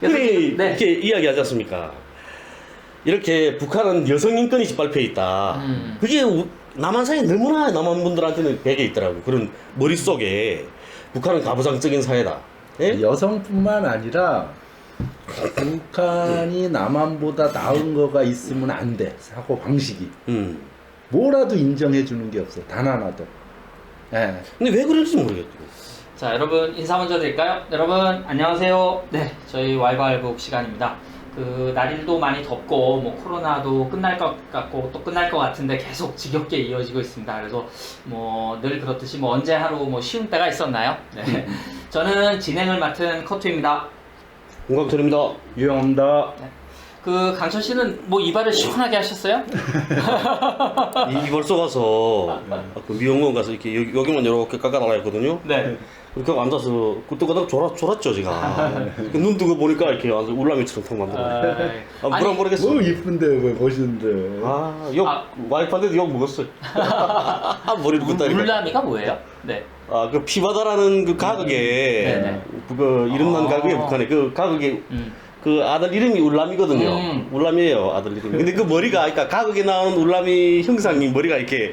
흔히 네. 이렇게 이야기하지 않습니까? 이렇게 북한은 여성 인권이 짓밟혀 있다. 그게 남한사회 너무나 남한 분들한테는 배게 있더라고요. 그런 머릿속에 북한은 가부장적인 사회다. 예? 여성뿐만 아니라 북한이 남한보다 나은 거가 있으면 안 돼. 사고 방식이. 뭐라도 인정해 주는 게 없어. 단 하나도. 예. 근데 왜 그럴지 모르겠고. 자, 여러분 인사 먼저 드릴까요? 여러분 안녕하세요. 네, 저희 왈가왈부 시간입니다. 그 날일도 많이 덥고 뭐 코로나도 끝날 것 같고 또 끝날 것 같은데 계속 지겹게 이어지고 있습니다. 그래서 뭐 늘 그렇듯이 뭐 언제 하루 뭐 쉬운 때가 있었나요? 네. 저는 진행을 맡은 커트입니다. 공강철입니다. 유영합니다. 그 강철 씨는 뭐 이발을 시원하게 하셨어요? 이 벌써 가서 그 미용원 가서 이렇게 여기만 이렇게 깎아달라 했거든요. 네. 그렇게 하고 앉아서 그때가닥 졸았죠 제가. 눈 뜨고 보니까 이렇게 완전 울라미처럼 탁 만들어. 뭐라 모르겠어. 뭐 이쁜데 왜 멋있는데. 욕 와이프한테도 욕 먹었어요. 머리를 긋다니까. 울라미가 뭐예요? 네. 그 피바다라는 그 가극에 네네. 그 이름난 가극에 북한에 그 가극에 그 아들 이름이 울람이거든요. 울람이에요 아들 이름이. 근데 그 머리가 그러니까 가극에 나오는 울람이 형상이 머리가 이렇게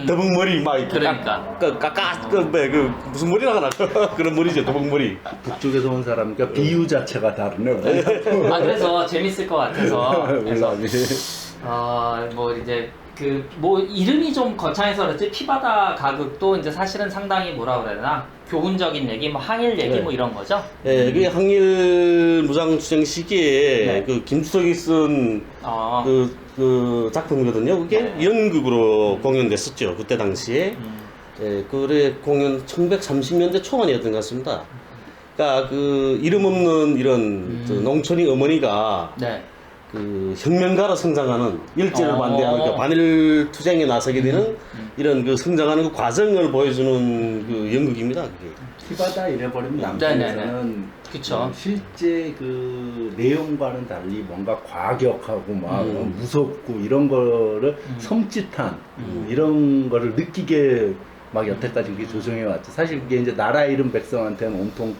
더벅머리 막 이렇게 그러니까. 그 무슨 머리라고 하나 그런 머리죠 더벅머리. 북쪽에서 온 사람이니까 비유 자체가 다르네. 아 그래서 재밌을 것 같아서 그래서 울라미. 뭐 이제 그 뭐 이름이 좀 거창해서 그렇지 피바다 가극도 이제 사실은 상당히 뭐라 그래야 되나 교훈적인 얘기 뭐 항일 얘기 네. 뭐 이런 거죠. 예, 그게 항일 무장투쟁 시기에 네. 그 김수석이 쓴 어. 그 작품이거든요. 그게 네. 연극으로 공연됐었죠. 그때 당시에. 예, 그래 공연 1930년대 초반이었던 것 같습니다. 그러니까 그 이름 없는 이런 저 농촌의 어머니가 네. 그 혁명가로 성장하는 일제를 반대하는 그 반일 투쟁에 나서게 되는 이런 그 성장하는 그 과정을 보여주는 그 연극입니다. 그게. 피바다 이래버리면 네네네. 남쪽에서는 그쵸. 실제 그 내용과는 달리 뭔가 과격하고 막 무섭고 이런 거를 섬찟한 이런 거를 느끼게 막 여태까지 그게 조정해 왔죠. 사실 그게 이제 나라 잃은 백성한테는 온통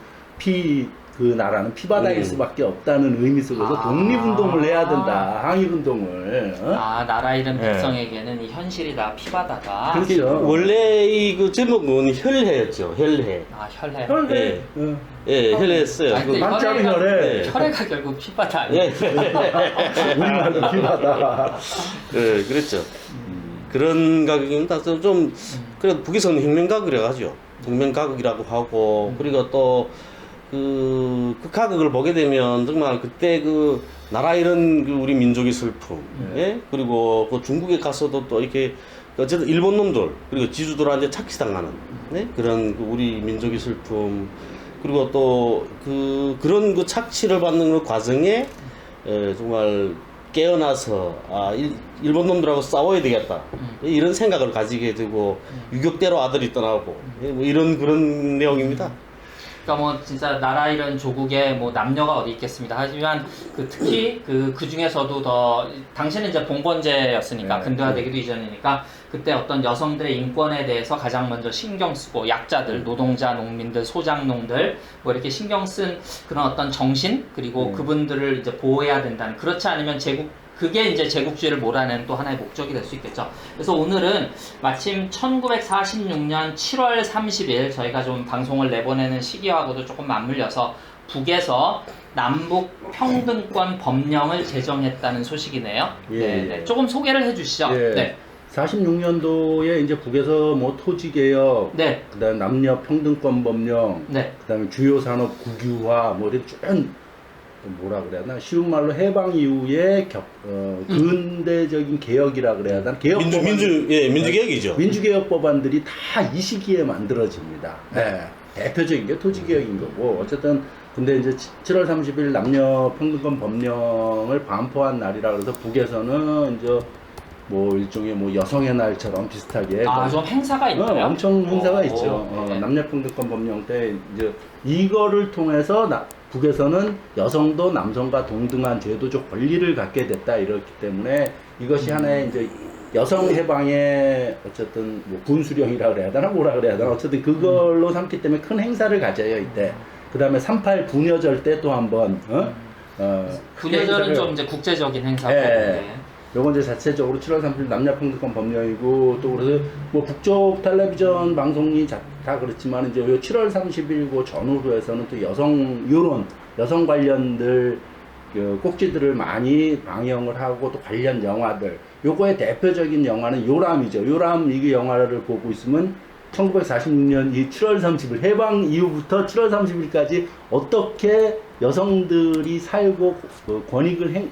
그 나라는 피바다일 수밖에 없다는 의미 속에서 독립운동을 해야 된다. 항일운동을. 어? 나라 잃은 네. 백성에게는 이 현실이 다 피바다다. 그렇죠. 원래 이 그 제목은 혈해였죠. 혈해. 혈해. 혈해. 예. 어. 예, 혈해였어요. 아니, 근데 한자로 혈해가- 혈해. 혈해가 결국 피바다 아니에요? 예. 우리말로 피바다. 예, 그랬죠. 그런 가격입니다. 좀, 그래도 북에서는 혁명가극이라고 하죠. 혁명가극이라고 하고, 그리고 또, 그 가극을 보게 되면 정말 그때 그 나라 잃은 그 우리 민족의 슬픔, 예? 그리고 그 중국에 가서도 또 이렇게 어쨌든 일본 놈들, 그리고 지주들한테 착취당하는, 네? 그런 그 우리 민족의 슬픔, 그리고 또 그런 그 착취를 받는 그 과정에 정말 깨어나서 일본 놈들하고 싸워야 되겠다 이런 생각을 가지게 되고 유격대로 아들이 떠나고 뭐 이런 그런 내용입니다. 그러니까 뭐 진짜 나라 잃은 조국에 뭐 남녀가 어디 있겠습니다. 하지만 그 특히 그 중에서도 더 당시는 이제 봉건제였으니까 네. 근대화되기도 이전이니까 그때 어떤 여성들의 인권에 대해서 가장 먼저 신경 쓰고 약자들, 노동자, 농민들, 소장농들 뭐 이렇게 신경 쓴 그런 어떤 정신 그리고 그분들을 이제 보호해야 된다는 그렇지 않으면 그게 이제 제국주의를 몰아내는 또 하나의 목적이 될 수 있겠죠. 그래서 오늘은 마침 1946년 7월 30일 저희가 좀 방송을 내보내는 시기하고도 조금 맞물려서 북에서 남북 평등권 법령을 제정했다는 소식이네요. 예, 네, 예. 조금 소개를 해주시죠. 예. 네. 46년도에 이제 북에서 뭐 토지개혁, 네. 그다음 남녀 평등권 법령, 네. 그다음에 주요 산업 국유화, 뭐 이런 쭉 뭐라 그래야 되나 쉬운 말로 해방 이후에 근대적인 개혁이라 그래야 되나 개혁 민주개혁이죠. 민주개혁 법안들이 다 이 시기에 만들어집니다. 네. 대표적인 게 토지개혁인 거고 어쨌든 근데 이제 7월 30일 남녀 평등권 법령을 반포한 날이라 그래서 북에서는 이제 뭐 일종의 뭐 여성의 날처럼 비슷하게 좀 행사가 있나요? 엄청 행사가 오, 있죠. 네. 남녀평등권 법령 때 이제 이거를 통해서 북에서는 여성도 남성과 동등한 제도적 권리를 갖게 됐다 이렇기 때문에 이것이 하나의 이제 여성 해방의 어쨌든 뭐 군수령이라 그래야 되나 뭐라 그래야 되나 어쨌든 그걸로 삼기 때문에 큰 행사를 가져요 이때. 그 다음에 38 부녀절 때 또 한번 분여절은 좀 이제 국제적인 행사고. 예. 네. 요건 이제 자체적으로 7월 30일 남녀평등권 법령이고 또 그래서 뭐 북쪽 텔레비전 방송이 다 그렇지만 이제 요 7월 30일 그 전후로 해서는 또 여성 관련들 그 꼭지들을 많이 방영을 하고 또 관련 영화들 요거의 대표적인 영화는 요람이죠. 요람 이 영화를 보고 있으면 1946년 이 7월 30일 해방 이후부터 7월 30일까지 어떻게 여성들이 살고 그 권익을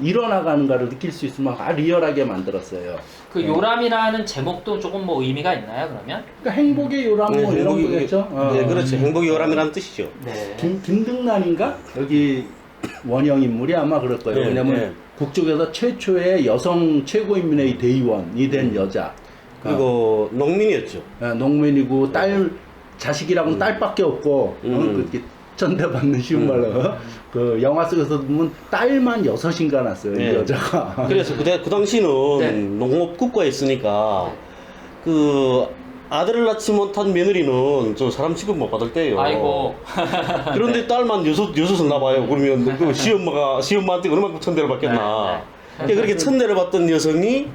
일어나가는가를 느낄 수 있으면 리얼하게 만들었어요. 그 요람이라는 제목도 조금 뭐 의미가 있나요, 그러면? 그러니까 행복의 요람 뭐 이런 거겠죠. 네, 그렇죠. 행복의 요람이라는 뜻이죠. 네. 김등란인가? 여기 원형 인물이 아마 그럴 거예요. 네, 왜냐면 네. 국쪽에서 최초의 여성 최고인민회의 대의원이 된 여자. 그리고 농민이었죠. 농민이고 자식이라고는 딸밖에 없고 그렇게 천대받는 쉬운 말로 그 영화 속에서 보면 딸만 6인가 났어요. 이 네. 여자가. 그래서 그 당시는 네. 농업 국가에 있으니까 그 아들을 낳지 못한 며느리는 저 사람 취급 못 받을 때요. 아이고. 그런데 딸만 여섯을 낳아요. 그러면 그 시엄마한테 얼마나 천대를 받겠나. 네. 그렇게 천대를 받던 여성이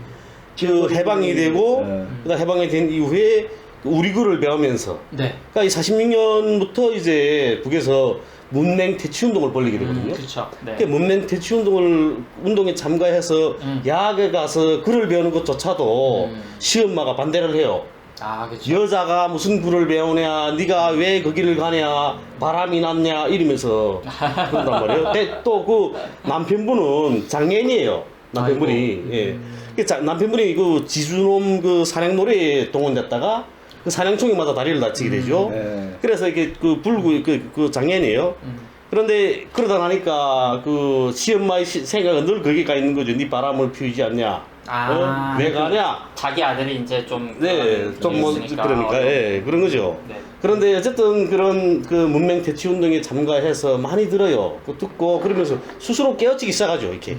그 해방이 되고 네. 그다음 해방이 된 이후에 우리구를 배우면서 네. 그러니까 이 46년부터 이제 북에서 문맹 퇴치 운동을 벌리게 되거든요. 그렇죠. 네. 그 문맹 퇴치 운동에 참가해서 야학에 가서 글을 배우는 것조차도 시엄마가 반대를 해요. 아, 그렇죠. 여자가 무슨 글을 배우냐, 네가 왜 그 길을 가냐, 바람이 났냐 이러면서 그런단 말이에요. 또 그 남편분은 장애인이에요. 남편분이. 예. 남편분이 그 지주놈 그 사냥놀이에 동원됐다가 그 사냥총에마다 다리를 다치게 되죠. 네. 그래서 이게 그 그 장애인이에요. 그런데 그러다 나니까 그 시엄마의 생각은 늘 거기에 가 있는 거죠. 네 바람을 피우지 않냐? 아, 왜 가냐? 자기 아들이 이제 좀 네, 좀 뭐 있으니까. 그러니까 예, 그런 거죠. 네. 그런데 어쨌든 그런 그 문맹 퇴치 운동에 참가해서 많이 들어요. 그 듣고 그러면서 스스로 깨어지기 시작하죠, 이렇게.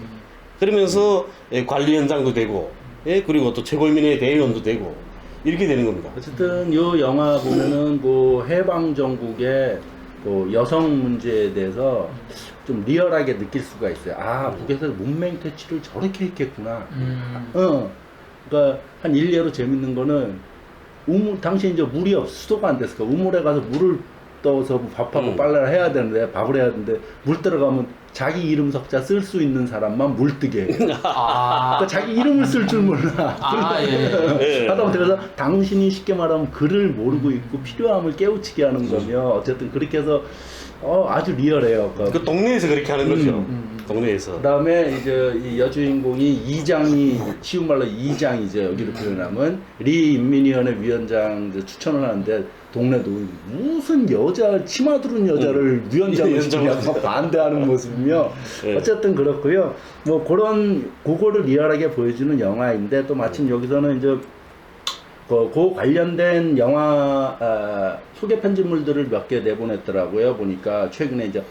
그러면서 예, 관리위원장도 되고, 예, 그리고 또 최고인민회의 대의원도 되고 이렇게 되는 겁니다. 어쨌든 이 영화 보면은 그 해방 정국의 그 여성 문제에 대해서 좀 리얼하게 느낄 수가 있어요. 아, 북에서 문맹 퇴치를 저렇게 했겠구나. 그러니까 한 일례로 재밌는 거는 당시 이제 물이 수도가 안 됐을까. 우물에 가서 물을 떠서 밥하고 빨래를 해야 되는데 밥을 해야 되는데 물 들어가면 자기 이름 석자 쓸 수 있는 사람만 물 뜨게. 아, 그러니까 자기 이름을 쓸 줄 몰라. 아, 예. 예. 하다못해 그래서 당신이 쉽게 말하면 글을 모르고 있고 필요함을 깨우치게 하는 거며 어쨌든 그렇게 해서 아주 리얼해요. 그 동네에서 그렇게 하는 거죠. 동네에서. 그다음에 이제 이 여주인공이 이장이 쉬운 말로 이장이죠. 여기를 표현하면 리 인민위원회 위원장 이제 추천을 하는데 동네도 무슨 여자 치마 두른 여자를 위원장을 시키냐고 반대하는 모습이며 네. 어쨌든 그렇고요. 뭐 그거를 리얼하게 보여주는 영화인데 또 마침 여기서는 이제 그 관련된 영화 소개 편집물들을 몇 개 내보냈더라고요. 보니까 최근에 이제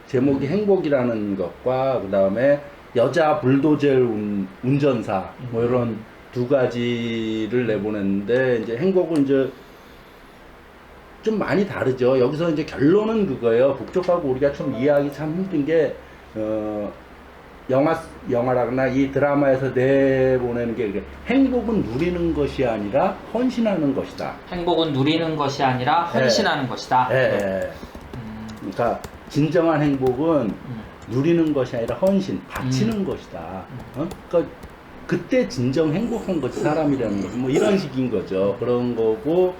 제목이 행복이라는 것과 그 다음에 여자 불도저 운전사 뭐 이런 두 가지를 내보냈는데 이제 행복은 이제 좀 많이 다르죠. 여기서 결론은 그거예요. 북쪽하고 우리가 좀 이해하기 참 힘든 게 영화라거나 이 드라마에서 내보내는 게 행복은 누리는 것이 아니라 헌신하는 것이다. 행복은 누리는 것이 아니라 헌신하는 것이다. 네. 그러니까 진정한 행복은 누리는 것이 아니라 헌신, 바치는 것이다. 그러니까 그때 진정 행복한 거지 사람이라는 거. 뭐 이런 식인 거죠. 그런 거고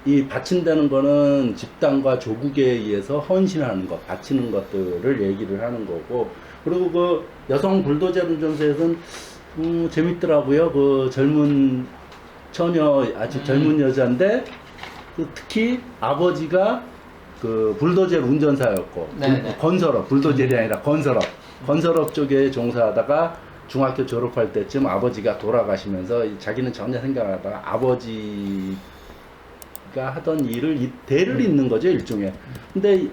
이 바친다는 거는 집단과 조국에 의해서 헌신하는 것, 바치는 것들을 얘기를 하는 거고. 그리고 그 여성 불도저 운전사에서는 재밌더라고요. 그 젊은 처녀, 아주 젊은 여자인데 특히 아버지가 그 불도저 운전사였고 건설업, 불도저이 아니라 건설업 쪽에 종사하다가 중학교 졸업할 때쯤 아버지가 돌아가시면서 자기는 전혀 생각 안 하다가 아버지가 하던 일을 대를 잇는 거죠, 일종의. 근데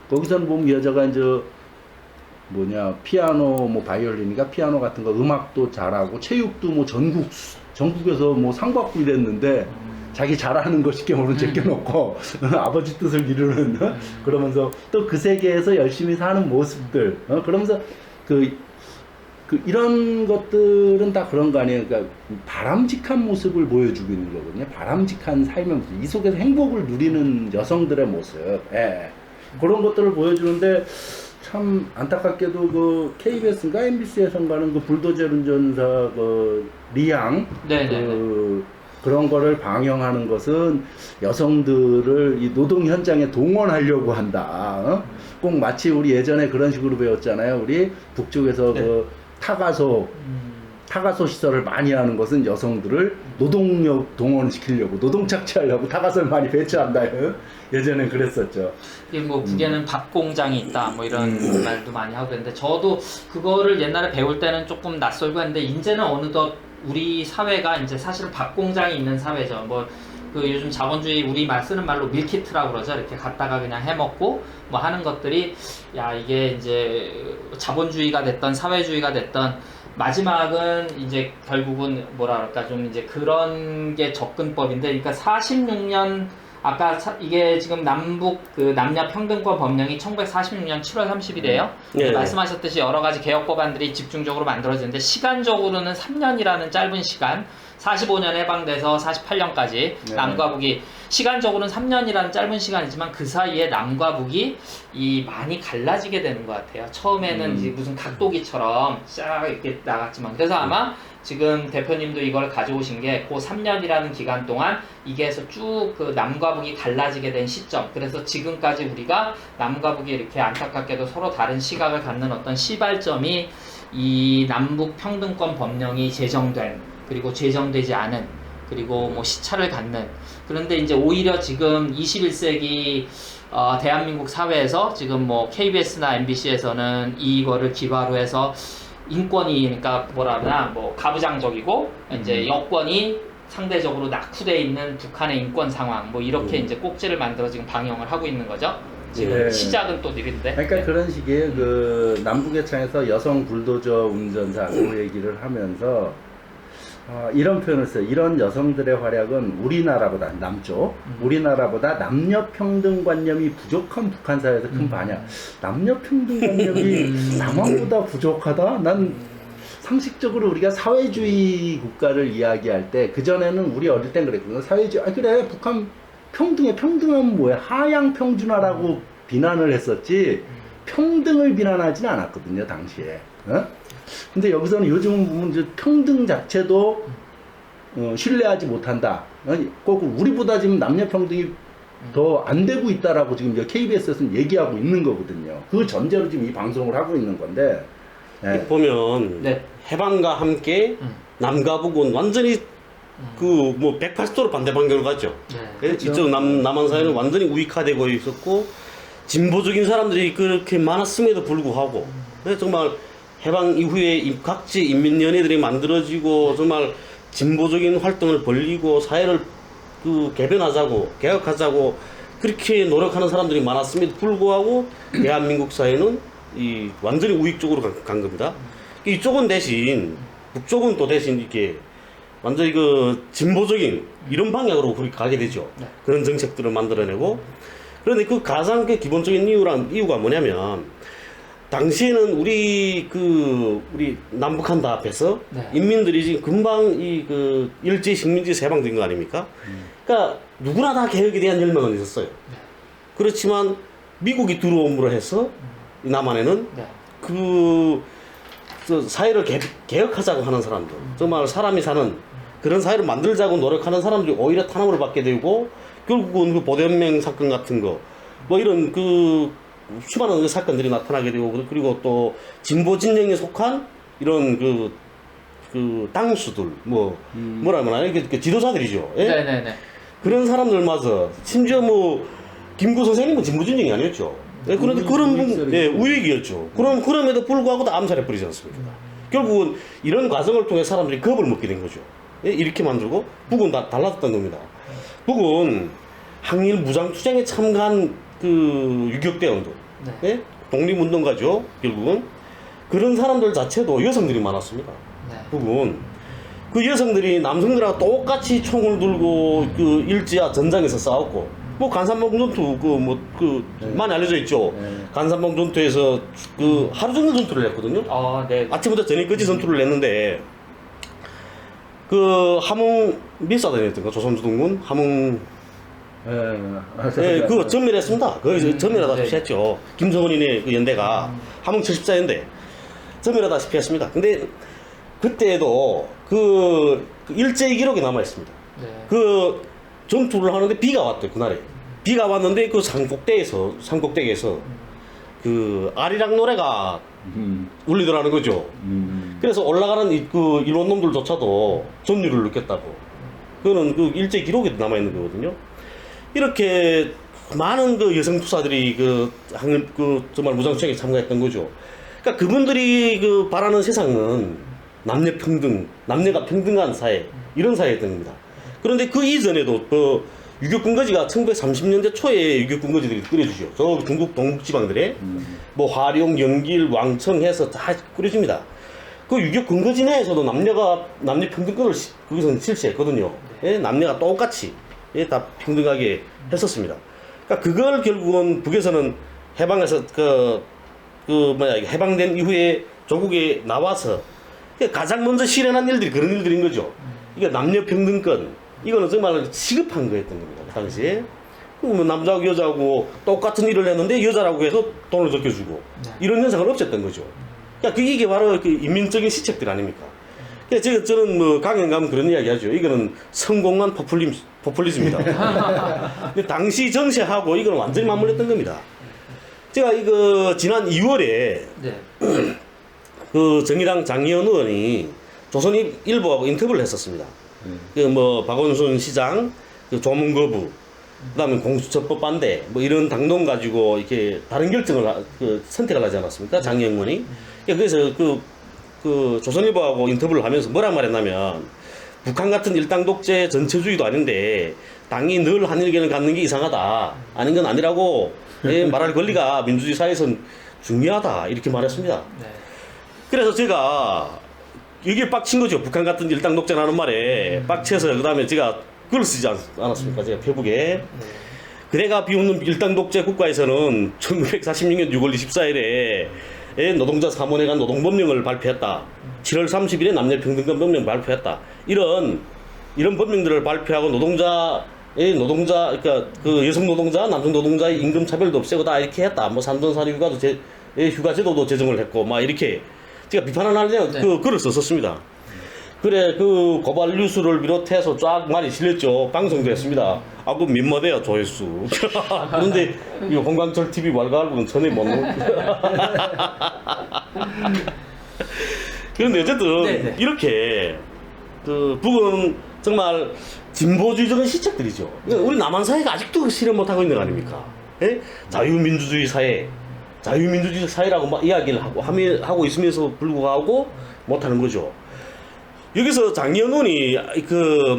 거기서는 보면 여자가 이제 피아노, 뭐 바이올린이가 피아노 같은 거 음악도 잘하고 체육도 뭐 전국에서 뭐 상 받고 이랬는데 자기 잘하는 거 쉽게 모르는 제껴놓고 아버지 뜻을 이루는 그러면서 또 그 세계에서 열심히 사는 모습들 그러면서 그 이런 것들은 다 그런 거 아니에요. 그러니까 바람직한 모습을 보여주고 있는 거거든요. 바람직한 삶의 모습, 이 속에서 행복을 누리는 여성들의 모습, 예. 그런 것들을 보여주는데 참 안타깝게도 그 KBS인가 MBC에선가는 그 불도저 운전사 그 리양 그런 거를 방영하는 것은 여성들을 이 노동 현장에 동원하려고 한다. 꼭 마치 우리 예전에 그런 식으로 배웠잖아요. 우리 북쪽에서 그 타가소 시설을 많이 하는 것은 여성들을 노동력 동원시키려고 노동 착취하려고 타가소를 많이 배치한다. 예전에 그랬었죠. 이게 뭐 북에는 밥 공장이 있다 뭐 이런 말도 많이 하고 그랬는데 저도 그거를 옛날에 배울 때는 조금 낯설고 했는데 이제는 어느덧 우리 사회가 이제 사실은 밥 공장이 있는 사회죠. 뭐 그 요즘 자본주의 우리 말 쓰는 말로 밀키트라고 그러죠. 이렇게 갖다가 그냥 해먹고 뭐 하는 것들이 야 이게 이제 자본주의가 됐던 사회주의가 됐던 마지막은 이제 결국은 뭐라 그럴까 좀 이제 그런 게 접근법인데 그러니까 46년 아까 이게 지금 남북 그 남녀 평등권 법령이 1946년 7월 30일이에요. 네. 말씀하셨듯이 여러 가지 개혁 법안들이 집중적으로 만들어지는데 시간적으로는 3년이라는 짧은 시간 45년 해방돼서 48년까지 네. 남과 북이 시간적으로는 3년이라는 짧은 시간이지만 그 사이에 남과 북이 이 많이 갈라지게 되는 것 같아요. 처음에는 이제 무슨 각도기처럼 쫙 이렇게 나갔지만 그래서 아마 지금 대표님도 이걸 가져오신 게 그 3년이라는 기간 동안 이게서 쭉 그 남과 북이 갈라지게 된 시점 그래서 지금까지 우리가 남과 북이 이렇게 안타깝게도 서로 다른 시각을 갖는 어떤 시발점이 이 남북 평등권 법령이 제정된 그리고 제정되지 않은 그리고 뭐 시차를 갖는 그런데 이제 오히려 지금 21세기 대한민국 사회에서 지금 뭐 KBS나 MBC에서는 이거를 기바로 해서 인권이 그러니까 뭐라 하나 뭐 가부장적이고 이제 여권이 상대적으로 낙후돼 있는 북한의 인권 상황 뭐 이렇게 이제 꼭지를 만들어 지금 방영을 하고 있는 거죠. 지금 네. 시작은 또 느린데. 그러니까 그런 식의 그 남북의 창에서 여성 불도저 운전사 그 얘기를 하면서 이런 표현을 써요. 이런 여성들의 활약은 우리나라보다 남쪽 우리나라보다 남녀평등관념이 부족한 북한 사회에서 큰 반향. 남녀평등관념이 남한보다 부족하다? 난 상식적으로 우리가 사회주의 국가를 이야기할 때 그전에는 우리 어릴 땐 그랬거든요. 사회주의 그래 북한 평등해. 평등하면 뭐야? 하향 평준화라고 비난을 했었지 평등을 비난하지는 않았거든요 당시에. 근데 여기서는 요즘은 보면 이제 평등 자체도 신뢰하지 못한다. 꼭 우리보다 지금 남녀 평등이 더 안 되고 있다라고 지금 이제 KBS에서는 얘기하고 있는 거거든요. 그 전제로 지금 이 방송을 하고 있는 건데. 네. 보면 네. 해방과 함께 남과 북은 완전히 그 뭐 180도로 반대 방향으로 갔죠. 네. 예? 이쪽 남한 사회는 완전히 우익화되고 있었고 진보적인 사람들이 그렇게 많았음에도 불구하고 정말 해방 이후에 각지 인민연회들이 만들어지고 정말 진보적인 활동을 벌리고 사회를 그 개변하자고 개혁하자고 그렇게 노력하는 사람들이 많았음에도 불구하고 대한민국 사회는 이 완전히 우익 쪽으로 간 겁니다. 이쪽은 대신 북쪽은 또 대신 이렇게 완전히 그 진보적인 이런 방향으로 그렇게 가게 되죠. 네. 그런 정책들을 만들어내고 그런데 그 가장 그 기본적인 이유가 뭐냐면 당시에는 우리 남북한 다 앞에서 네. 인민들이 지금 금방 이 그 일제 식민지에서 해방된 거 아닙니까? 그러니까 누구나 다 개혁에 대한 열망은 있었어요. 그렇지만 미국이 들어옴으로 해서 남한에는 네. 그 사회를 개혁하자고 하는 사람들, 정말 사람이 사는 그런 사회를 만들자고 노력하는 사람들이 오히려 탄압을 받게 되고 결국은 그 보대연맹 사건 같은 거, 뭐 이런 그 수많은 사건들이 나타나게 되고 그리고 또 진보 진영에 속한 이런 그 당수들 뭐라 하나 이렇게 지도자들이죠. 예? 네네네. 그런 사람들마저 심지어 뭐 김구 선생님은 진보 진영이 아니었죠. 예, 그런데 그런 우익이었죠. 그럼에도 불구하고 다 암살해 버리지 않습니까? 결국은 이런 과정을 통해 사람들이 겁을 먹게 된 거죠. 예, 이렇게 만들고 북은 다 달라졌던 겁니다. 북은 항일 무장투쟁에 참가한 그 유격대원들, 네. 예? 독립운동가죠. 결국은 그런 사람들 자체도 여성들이 많았습니다. 네. 북은 그 여성들이 남성들하고 똑같이 총을 들고 그 일제와 전장에서 싸웠고 뭐 간산봉 전투 많이 알려져 있죠. 네. 간산봉 전투에서 그 하루 종일 전투를 했거든요. 네. 아침부터 저녁까지 전투를 했는데 그 함흥 밀사단이었던가 조선주동군 함흥 예, 그거 전멸했습니다. 거기서 전멸하다시피 네. 했죠. 김성원이네 그 연대가 함흥 74연대 전멸하다시피 했습니다. 근데 그때도 그 일제의 기록이 남아 있습니다. 네. 그 전투를 하는데 비가 왔대요 그날에. 비가 왔는데 그 산꼭대기에서 그 아리랑 노래가 울리더라는 거죠. 그래서 올라가는 그 일본 놈들조차도 전율을 느꼈다고. 그거는 그 일제 기록에 남아 있는 거거든요. 이렇게 많은 그 여성 투사들이 그 정말 무장투쟁에 참가했던 거죠. 그러니까 그분들이 그 바라는 세상은 남녀 평등, 남녀가 평등한 사회 이런 사회였던 겁니다. 그런데 그 이전에도 그 유격군거지가 1930년대 초에 유격군거지들이 꾸려주죠. 저 중국 동북지방들에 뭐 화룡, 영길, 왕청 해서 다 꾸려집니다. 그 유격군거지 내에서도 남녀 평등권을 거기서는 실시했거든요. 예, 남녀가 똑같이 예, 다 평등하게 했었습니다. 그러니까 그걸 결국은 북에서는 해방해서 해방된 이후에 조국에 나와서 가장 먼저 실현한 일들이 그런 일들인 거죠. 이게 남녀 평등권 이거는 정말 시급한 거였던 겁니다. 그 당시에. 뭐 남자하고 여자하고 똑같은 일을 했는데 여자라고 해서 돈을 적게 주고 이런 현상을 없앴던 거죠. 그러니까 이게 바로 그 인민적인 시책들 아닙니까? 그래서 저는 뭐 강연 가면 그런 이야기 하죠. 이거는 성공한 포퓰리즘입니다. 근데 당시 정세하고 이거는 완전히 맞물렸던 겁니다. 제가 이거 지난 2월에 그 정의당 장의원 의원이 조선일보하고 인터뷰를 했었습니다. 그 뭐 박원순 시장, 그 조문 거부, 그다음에 공수처법 반대, 뭐 이런 당론 가지고 이렇게 다른 결정을 선택을 하지 않았습니까? 장의원 의원이. 그래서 그 조선일보하고 인터뷰를 하면서 뭐라 말했냐면 북한 같은 일당 독재 전체주의도 아닌데 당이 늘 한 의견을 갖는 게 이상하다. 아닌 건 아니라고 말할 권리가 민주주의 사회에서는 중요하다. 이렇게 말했습니다. 그래서 제가 여기에 빡친 거죠. 북한 같은 일당 독재라는 말에 빡쳐서 그 다음에 제가 글을 쓰지 않았습니까? 제가 페북에. 그래가 비웃는 일당 독재 국가에서는 1946년 6월 24일에 노동자 사무원회관 노동법령을 발표했다. 7월 30일에 남녀평등권 법령 발표했다. 이런 법령들을 발표하고 그러니까 그 여성 노동자, 남성 노동자의 임금 차별도 없애고 다 이렇게 했다. 뭐 산전사리 휴가 제도도 제정을 했고 막 이렇게 제가 비판을 하려고 그 글을 썼었습니다. 그래 그 고발 뉴스를 비롯해서 쫙 많이 실렸죠. 방송도 했습니다. 아 그 몇마디야 조회수. 그런데 이 홍광철 TV 왈가왈부는 전혀 못 넣고. 그런데 어쨌든 이렇게 그 북은 정말 진보주의적인 시책들이죠. 우리 남한 사회가 아직도 실현 못하고 있는 거 아닙니까? 예? 자유민주주의 사회. 자유민주주의 사회라고 막 이야기를 하고 있으면서 불구하고 못하는 거죠. 여기서 장의원 의원이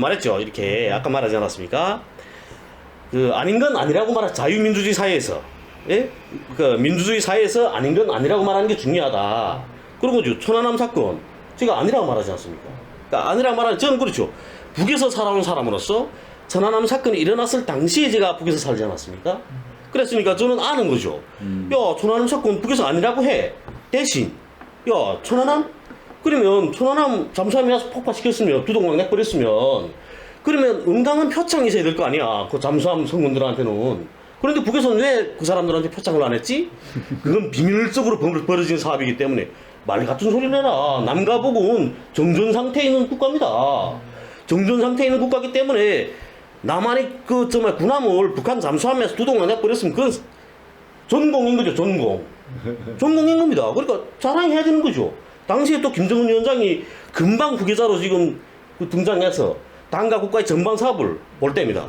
말했죠. 이렇게 아까 말하지 않았습니까? 아닌 건 아니라고 말한 자유민주주의 사회에서, 예? 민주주의 사회에서 아닌 건 아니라고 말하는 게 중요하다. 그리고 천안함 사건 제가 아니라고 말하지 않습니까? 그러니까 아니라고 말하는 저는 그렇죠. 북에서 살아온 사람으로서 천안함 사건이 일어났을 당시에 제가 북에서 살지 않았습니까? 그랬으니까 저는 아는 거죠. 야, 천안함 사건 북에서 아니라고 해. 대신, 야, 천안함? 그러면 천안함 잠수함이 와서 폭파시켰으면, 두동강 내버렸으면, 그러면 응당한 표창이 있어야 될 거 아니야. 그 잠수함 성군들한테는. 그런데 북에서는 왜 그 사람들한테 표창을 안 했지? 그건 비밀적으로 벌어진 사업이기 때문에. 말 같은 소리 내라. 남과 북은 정전 상태에 있는 국가입니다. 정전 상태에 있는 국가이기 때문에 남한이 정말 군함을 북한 잠수함에서 두동강 내버렸으면 그건 전공인 거죠, 전공. 전공인 겁니다. 그러니까 자랑해야 되는 거죠. 당시에 또 김정은 위원장이 금방 후계자로 지금 등장해서 당과 국가의 전반 사업을 볼 때입니다.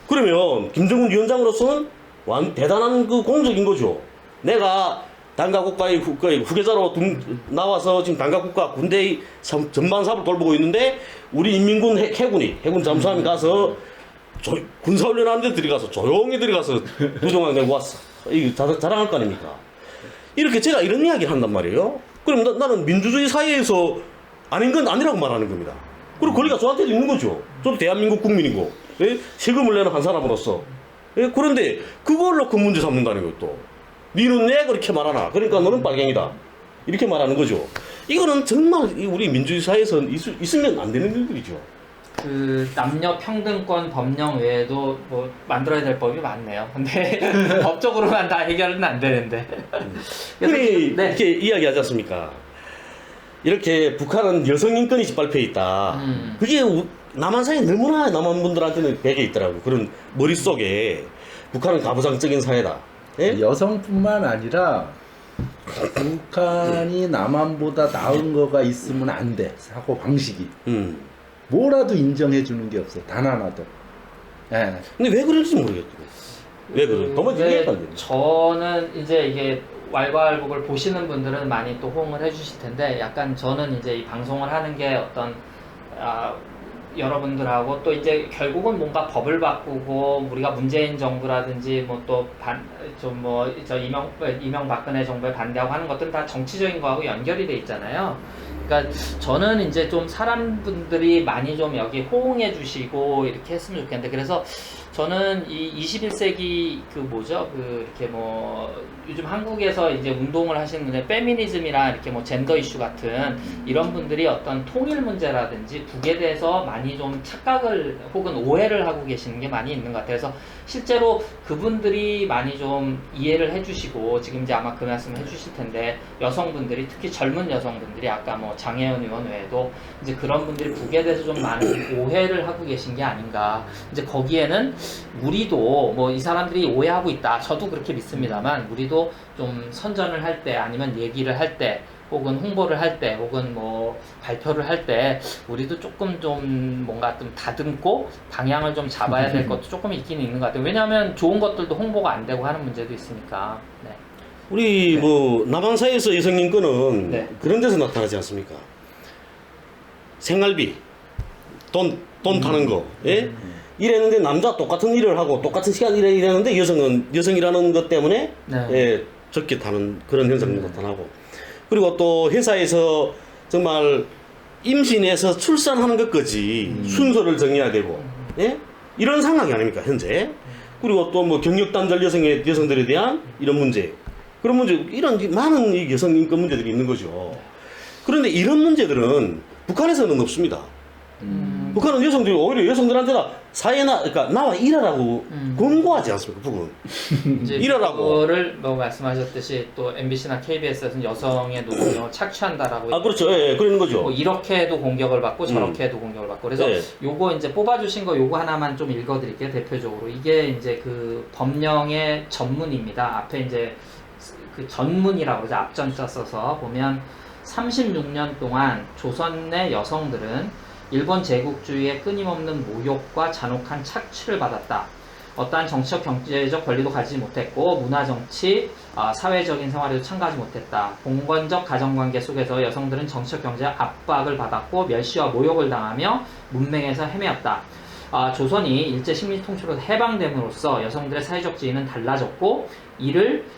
그러면 김정은 위원장으로서는 대단한 공적인 거죠. 내가 당과 국가의 후계자로 나와서 지금 당과 국가 군대의 전반 사업을 돌보고 있는데 우리 인민군 해군 잠수함이 가서 군사훈련하는 데 들어가서 조용히 들어가서 두동강 내고 왔어. 이거 자랑할 거 아닙니까? 이렇게 제가 이런 이야기를 한단 말이에요. 그럼 나는 민주주의 사회에서 아닌 건 아니라고 말하는 겁니다. 그리고 권리가 저한테도 있는 거죠. 저도 대한민국 국민이고, 예? 세금을 내는 한 사람으로서. 예? 그런데 그걸 놓고 문제 삼는다는 것도. 니는 내 그렇게 말하나. 그러니까 너는 빨갱이다. 이렇게 말하는 거죠. 이거는 정말 우리 민주주의 사회에서 있으면 안 되는 일들이죠. 그 남녀 평등권 법령 외에도 뭐 만들어야 될 법이 많네요. 근데 법적으로만 다 해결은 안 되는데. 흔히 네. 이렇게 이야기하지 않습니까? 이렇게 북한은 여성 인권이 짓밟혀 있다. 그게 남한사회 너무나 남한분들한테는 배겨 있더라고요. 그런 머릿속에 북한은 가부장적인 사회다. 예? 여성뿐만 아니라 북한이 남한보다 나은 거가 있으면 안 돼. 사고 방식이. 뭐라도 인정해 주는 게 없어. 단 하나도. 예. 근데 왜 그런지 모르겠더라고요. 왜 그런지. 도무지 이해가 안 돼요. 저는 이제 이게 왈가왈부를 보시는 분들은 많이 또 호응을 해주실 텐데, 약간 저는 이제 이 방송을 하는 게 어떤 여러분들하고 또 이제 결국은 뭔가 법을 바꾸고 우리가 문재인 정부라든지 뭐 또 이명박근혜 정부에 반대하고 하는 것들은 다 정치적인 거하고 연결이 돼 있잖아요. 그러니까 저는 이제 좀 사람분들이 많이 좀 여기 호응해 주시고 이렇게 했으면 좋겠는데, 그래서 저는 이 21세기 이렇게 뭐 요즘 한국에서 이제 운동을 하시는 분들 페미니즘이나 이렇게 뭐 젠더 이슈 같은 이런 분들이 어떤 통일 문제라든지 북에 대해서 많이 좀 착각을 혹은 오해를 하고 계시는 게 많이 있는 것 같아요. 그래서 실제로 그분들이 많이 좀 이해를 해주시고, 지금 이제 아마 그 말씀을 해주실 텐데, 여성분들이 특히 젊은 여성분들이 아까 뭐 장혜연 의원 외에도 이제 그런 분들이 북에 대해서 좀 많은 오해를 하고 계신 게 아닌가. 이제 거기에는 우리도 뭐 이 사람들이 오해하고 있다. 저도 그렇게 믿습니다만, 우리도 좀 선전을 할 때 아니면 얘기를 할 때 혹은 홍보를 할 때 혹은 뭐 발표를 할 때 우리도 조금 좀 뭔가 좀 다듬고 방향을 좀 잡아야 될 것도 조금 있긴 있는 것 같아요. 왜냐하면 좋은 것들도 홍보가 안 되고 하는 문제도 있으니까. 네. 우리 네. 뭐 남한사회에서 여성 인권은 네. 그런 데서 나타나지 않습니까? 생활비, 돈 타는 거, 예? 일했는데 남자 똑같은 일을 하고 똑같은 시간 일했는데 여성이라는 것 때문에 네. 예, 적게 타는 그런 현상도 나타나고, 그리고 또 회사에서 정말 임신해서 출산하는 것까지 순서를 정해야 되고, 예? 이런 상황이 아닙니까 현재? 그리고 또 뭐 경력 단절 여성들에 대한 이런 문제, 그런 문제, 이런 많은 이 여성 인권 문제들이 있는 거죠. 그런데 이런 문제들은 북한에서는 없습니다. 북한은 여성들이 오히려 여성들한테다 사회나, 그러니까 나와 일하라고 권고하지 않습니까, 북은. 이제 일하라고. 그거를 뭐 말씀하셨듯이 또 MBC나 KBS에서는 여성의 노동력을 착취한다라고. 아, 그렇죠. 예, 그러는 거죠. 뭐 이렇게 해도 공격을 받고 저렇게 해도 공격을 받고. 그래서 네. 요거 이제 뽑아주신 거 요거 하나만 좀 읽어드릴게요. 대표적으로 이게 이제 그 법령의 전문입니다. 앞에 이제 그 전문이라고 그러죠. 앞전자 써서 보면 36년 동안 조선 내 여성들은 일본 제국주의의 끊임없는 모욕과 잔혹한 착취를 받았다. 어떠한 정치적 경제적 권리도 가지지 못했고 문화정치, 사회적인 생활에도 참가하지 못했다. 봉건적 가정관계 속에서 여성들은 정치적 경제적 압박을 받았고 멸시와 모욕을 당하며 문맹에서 헤매었다. 조선이 일제 식민 통치로 해방됨으로써 여성들의 사회적 지위는 달라졌고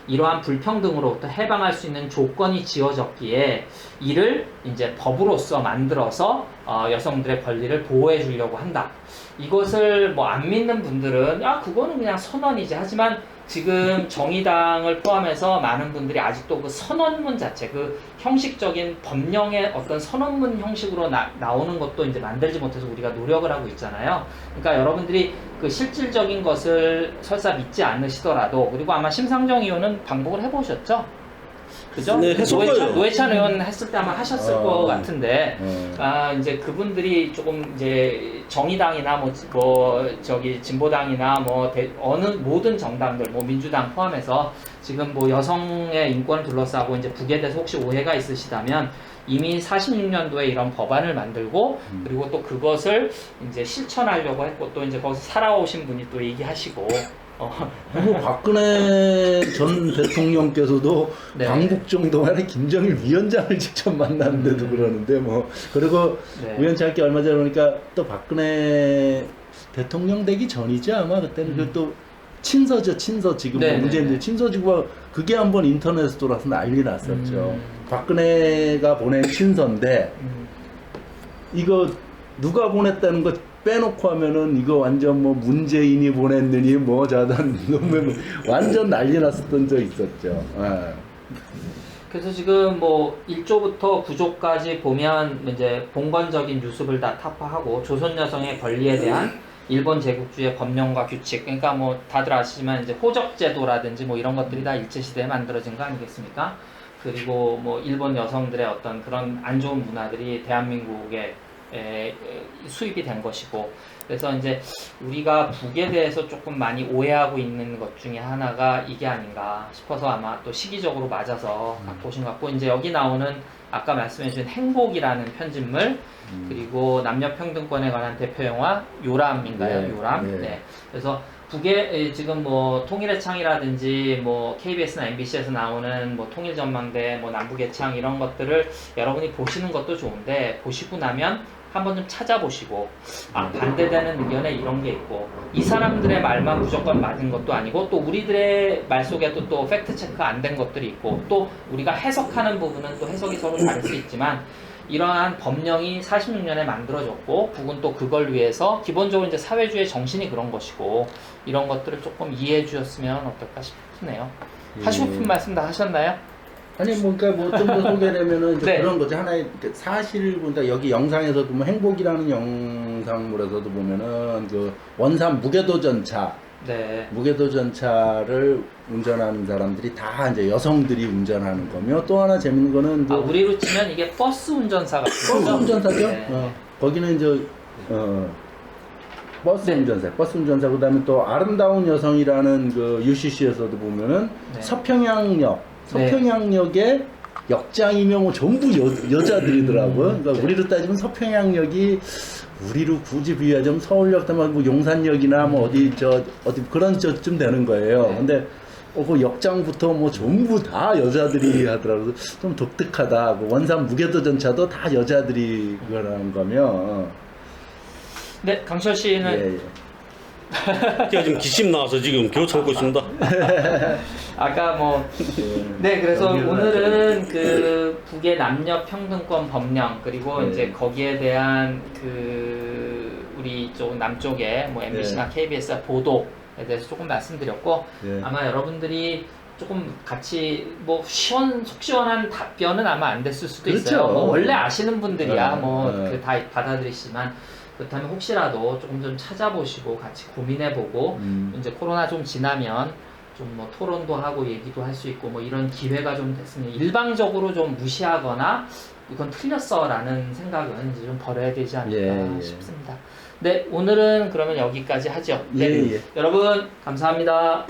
이러한 불평등으로부터 해방할 수 있는 조건이 지어졌기에 이를 이제 법으로서 만들어서 여성들의 권리를 보호해 주려고 한다. 이것을 뭐 안 믿는 분들은 그거는 그냥 선언이지. 하지만 지금 정의당을 포함해서 많은 분들이 아직도 그 선언문 자체, 그 형식적인 법령의 어떤 선언문 형식으로 나오는 것도 이제 만들지 못해서 우리가 노력을 하고 있잖아요. 그러니까 여러분들이 그 실질적인 것을 설사 믿지 않으시더라도, 그리고 아마 심상정 의원은 방북을 해보셨죠? 그죠? 네, 했을 거예요. 노회찬 의원 했을 때 아마 하셨을 것 같은데, 이제 그분들이 조금 이제 정의당이나 진보당이나 모든 정당들, 민주당 포함해서 지금 여성의 인권을 둘러싸고 이제 북에 대해서 혹시 오해가 있으시다면 이미 46년도에 이런 법안을 만들고 그리고 또 그것을 이제 실천하려고 했고, 또 이제 거기서 살아오신 분이 또 얘기하시고, 박근혜 전 대통령께서도 네. 방북 정도 만에 김정일 위원장을 직접 만났는데도 그러는데 그리고 네. 우연치 않게 얼마 전에 보니까 또 박근혜 대통령 되기 전이죠 아마 그때는 또 친서죠, 친서. 지금 네, 문재인 네. 친서지가 그게 한번 인터넷에 돌아서 난리 났었죠. 박근혜가 보낸 친서인데 이거 누가 보냈다는 거 빼놓고 하면은 이거 완전 뭐 문재인이 보냈느니 뭐 자단 놈의 완전 난리 났었던 적 있었죠. 예. 그래서 지금 뭐 1조부터 9조까지 보면 이제 봉건적인 유습을 다 타파하고 조선 여성의 권리에 대한 일본 제국주의 법령과 규칙, 그러니까 뭐 다들 아시지만 이제 호적제도라든지 뭐 이런 것들이 다 일제시대에 만들어진 거 아니겠습니까? 그리고 뭐 일본 여성들의 어떤 그런 안 좋은 문화들이 대한민국에 수입이 된 것이고, 그래서 이제 우리가 북에 대해서 조금 많이 오해하고 있는 것 중에 하나가 이게 아닌가 싶어서 아마 또 시기적으로 맞아서 갖고 오신 것 같고, 이제 여기 나오는 아까 말씀해주신 행복이라는 편집물, 그리고 남녀평등권에 관한 대표 영화 요람인가요? 네, 요람. 네. 네. 그래서 북에 지금 뭐 통일의 창이라든지 뭐 KBS나 MBC에서 나오는 뭐 통일전망대, 뭐 남북의 창 이런 것들을 여러분이 보시는 것도 좋은데, 보시고 나면 한번 좀 찾아보시고, 아, 반대되는 의견에 이런 게 있고, 이 사람들의 말만 무조건 맞은 것도 아니고, 또 우리들의 말 속에도 또 팩트 체크 안 된 것들이 있고, 또 우리가 해석하는 부분은 또 해석이 서로 다를 수 있지만, 이러한 법령이 46년에 만들어졌고, 북은 또 그걸 위해서 기본적으로 이제 사회주의 정신이 그런 것이고, 이런 것들을 조금 이해해 주셨으면 어떨까 싶네요. 하시고 싶은 말씀 다 하셨나요? 아니 뭐 그러니까 뭐 좀 더 소개되면은 이제 네. 그런 거죠. 하나의 사실 보니까 여기 영상에서도 뭐 행복이라는 영상물에서도 보면은 그 원산 무게도전차 네. 무게도전차를 운전하는 사람들이 다 이제 여성들이 운전하는 거며, 또 하나 재밌는 거는 아, 우리로 치면 이게 버스 운전사 같은 버스 거죠? 운전사죠. 네. 거기는 이제 버스 운전사, 버스 운전사. 그다음에 또 아름다운 여성이라는 그 UCC에서도 보면은 네. 서평양역에 역장이면 뭐 전부 여자들이더라고요. 그러니까 우리로 따지면 서평양역이 우리로 굳이 비유하자면 서울역, 뭐 용산역이나 뭐 어디 그런 저쯤 되는 거예요. 네. 근데 그 역장부터 뭐 전부 다 여자들이 하더라고요. 좀 독특하다. 그 원산 무게도전차도 다 여자들이 그러는 거며. 네, 강철 씨는 예, 예. 제가 지금 기침 나와서 지금 겨우 참고 있습니다. 아까 뭐 네, 그래서 여기를 오늘은 그 북의 남녀 평등권 법령, 그리고 네. 이제 거기에 대한 그 우리 쪽 남쪽의 뭐 MBC나 KBS 보도에 대해서 조금 말씀드렸고, 네. 아마 여러분들이 조금 같이 뭐 속 시원한 답변은 아마 안 됐을 수도 그렇죠. 있어요. 뭐 원래 아시는 분들이야 네. 뭐 네. 그 다 받아들이시지만, 그렇다면 혹시라도 조금 좀 찾아보시고 같이 고민해보고, 이제 코로나 좀 지나면 좀 뭐 토론도 하고 얘기도 할 수 있고 뭐 이런 기회가 좀 됐으면, 일방적으로 좀 무시하거나 이건 틀렸어라는 생각은 이제 좀 버려야 되지 않을까 예, 예. 싶습니다. 네, 오늘은 그러면 여기까지 하죠. 네, 예, 예. 여러분 감사합니다.